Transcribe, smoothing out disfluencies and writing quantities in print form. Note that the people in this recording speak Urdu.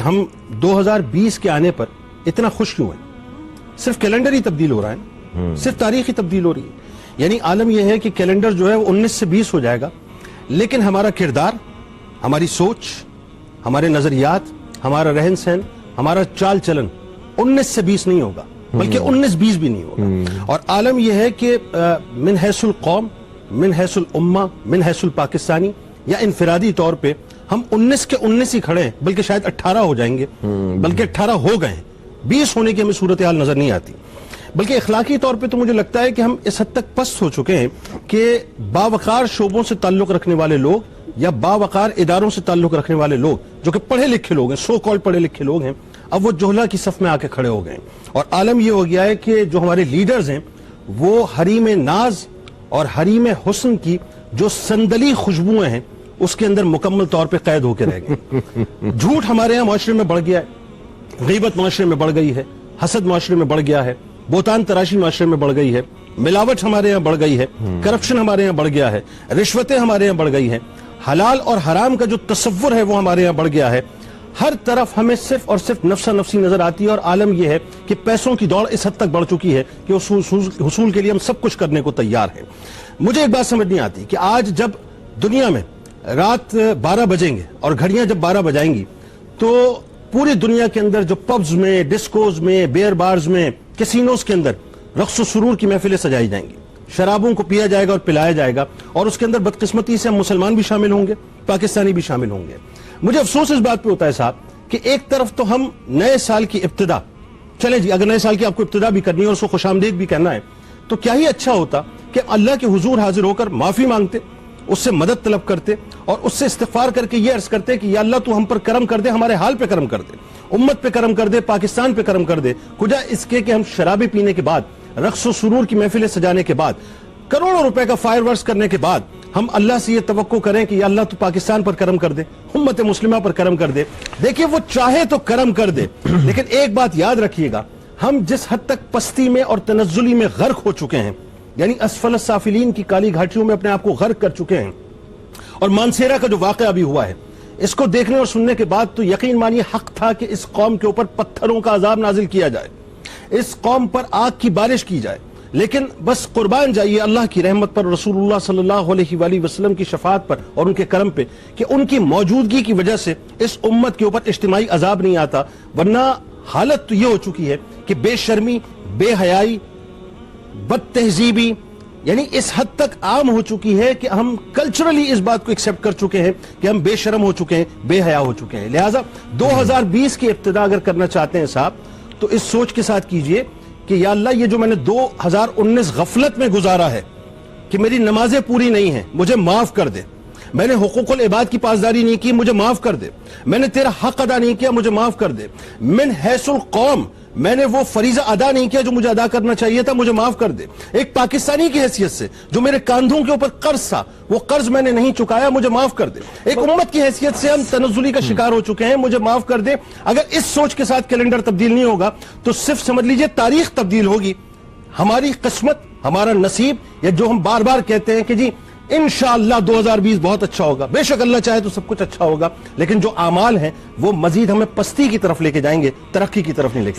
ہم 2020 کے آنے پر اتنا خوش کیوں ہیں؟ صرف کیلنڈر ہی تبدیل ہو رہا ہے، صرف تاریخ ہی تبدیل ہو رہی ہے. یعنی عالم یہ ہے کہ کیلنڈر جو ہے وہ 19 سے 20 ہو جائے گا، لیکن ہمارا کردار، ہماری سوچ، ہمارے نظریات، ہمارا رہن سہن، ہمارا چال چلن 19 سے 20 نہیں ہوگا، بلکہ 19-20 بھی نہیں ہوگا. اور عالم یہ ہے کہ من حیث القوم، من حیث الامہ، من حیث الپاکستانی، یا انفرادی طور پہ ہم 19 کے 19 ہی کھڑے ہیں، بلکہ شاید 18 ہو جائیں گے، بلکہ 18 ہو گئے ہیں. 20 ہونے کی ہمیں صورتحال نظر نہیں آتی. بلکہ اخلاقی طور پہ تو مجھے لگتا ہے کہ ہم اس حد تک پست ہو چکے ہیں کہ باوقار شعبوں سے تعلق رکھنے والے لوگ یا باوقار اداروں سے تعلق رکھنے والے لوگ جو کہ پڑھے لکھے لوگ ہیں، سو کال پڑھے لکھے لوگ ہیں، اب وہ جہلا کی صف میں آ کے کھڑے ہو گئے ہیں. اور عالم یہ ہو گیا ہے کہ جو ہمارے لیڈرز ہیں وہ حریم ناز اور حریم حسن کی جو سندلی خوشبوئیں ہیں اس کے اندر مکمل طور پہ قید ہو کے رہ گئے. جھوٹ ہمارے ہاں معاشرے میں بڑھ گیا ہے، غیبت معاشرے میں بڑھ گئی ہے، حسد معاشرے میں بڑھ گیا ہے، بہتان تراشی معاشرے میں بڑھ گئی ہے، ملاوٹ ہمارے یہاں بڑھ گئی ہے، کرپشن ہمارے یہاں بڑھ گیا ہے، رشوتیں ہمارے یہاں بڑھ گئی ہیں، حلال اور حرام کا جو تصور ہے وہ ہمارے یہاں بڑھ گیا ہے. ہر طرف ہمیں صرف اور صرف نفسا نفسی نظر آتی ہے. اور عالم یہ ہے کہ پیسوں کی دوڑ اس حد تک بڑھ چکی ہے کہ حصول کے لیے ہم سب کچھ کرنے کو تیار ہیں. مجھے ایک بات سمجھ نہیں آتی کہ آج جب دنیا میں رات 12 بجیں گے اور گھڑیاں جب 12 بجائیں گی تو پوری دنیا کے اندر جو پبز میں، ڈسکوز میں، بیئر بارز میں، کسینوز کے اندر رقص و سرور کی محفلیں سجائی جائیں گی، شرابوں کو پیا جائے گا اور پلایا جائے گا، اور اس کے اندر بدقسمتی سے ہم مسلمان بھی شامل ہوں گے، پاکستانی بھی شامل ہوں گے. مجھے افسوس اس بات پہ ہوتا ہے صاحب کہ ایک طرف تو ہم نئے سال کی ابتدا، چلیں جی اگر نئے سال کی آپ کو ابتدا بھی کرنی ہے اور اس کو خوش آمدید بھی کرنا ہے تو کیا ہی اچھا ہوتا کہ اللہ کے حضور حاضر ہو کر معافی مانگتے، اس سے مدد طلب کرتے اور اس سے استغفار کر کے یہ عرض کرتے کہ یا اللہ تو ہم پر کرم کر دے، ہمارے حال پہ کرم کر دے، امت پہ کرم کر دے، پاکستان پہ کرم کر دے. کجا اس کے کہ ہم شرابیں پینے کے بعد، رقص و سرور کی محفلیں سجانے کے بعد، کروڑوں روپے کا فائر ورکس کرنے کے بعد ہم اللہ سے یہ توقع کریں کہ یا اللہ تو پاکستان پر کرم کر دے، امت مسلمہ پر کرم کر دے. دیکھیے وہ چاہے تو کرم کر دے، لیکن ایک بات یاد رکھیے گا، ہم جس حد تک پستی میں اور تنزلی میں غرق ہو چکے ہیں، یعنی اسفل السافلین کی کالی گھاٹیوں میں اپنے آپ کو غرق کر چکے ہیں. اور مانسیرا کا جو واقعہ ابھی ہوا ہے، اس کو دیکھنے اور سننے کے بعد تو یقین مانیے حق تھا کہ اس قوم کے اوپر پتھروں کا عذاب نازل کیا جائے، اس قوم پر آگ کی بارش کی جائے. لیکن بس قربان جائیے اللہ کی رحمت پر، رسول اللہ صلی اللہ علیہ وآلہ وسلم کی شفاعت پر اور ان کے کرم پہ کہ ان کی موجودگی کی وجہ سے اس امت کے اوپر اجتماعی عذاب نہیں آتا. ورنہ حالت تو یہ ہو چکی ہے کہ بے شرمی، بے حیائی، بد تہذیبی یعنی اس حد تک عام ہو چکی ہے کہ ہم کلچرلی اس بات کو ایکسپٹ کر چکے ہیں کہ ہم بے شرم ہو چکے ہیں، بے حیا ہو چکے ہیں. لہٰذا 2020 کی ابتدا اگر کرنا چاہتے ہیں صاحب تو اس سوچ کے ساتھ کیجئے کہ یا اللہ یہ جو میں نے 2019 غفلت میں گزارا ہے کہ میری نمازیں پوری نہیں ہیں، مجھے معاف کر دے، میں نے حقوق العباد کی پاسداری نہیں کی، مجھے معاف کر دے، میں نے تیرا حق ادا نہیں کیا، مجھے معاف کر دے، من حیث القوم میں نے وہ فریضہ ادا نہیں کیا جو مجھے ادا کرنا چاہیے تھا، مجھے معاف کر دے. ایک پاکستانی کی حیثیت سے جو میرے کاندھوں کے اوپر قرض تھا وہ قرض میں نے نہیں چکایا، مجھے معاف کر دے. ایک امت کی حیثیت سے ہم تنزلی کا شکار ہو چکے ہیں، مجھے معاف کر دے. اگر اس سوچ کے ساتھ کیلنڈر تبدیل نہیں ہوگا تو صرف سمجھ لیجئے تاریخ تبدیل ہوگی. ہماری قسمت، ہمارا نصیب، یا جو ہم بار بار کہتے ہیں کہ جی انشاءاللہ 2020 بہت اچھا ہوگا، بے شک اللہ چاہے تو سب کچھ اچھا ہوگا، لیکن جو اعمال ہیں وہ مزید ہمیں پستی کی طرف لے کے جائیں گے، ترقی کی طرف نہیں لے کے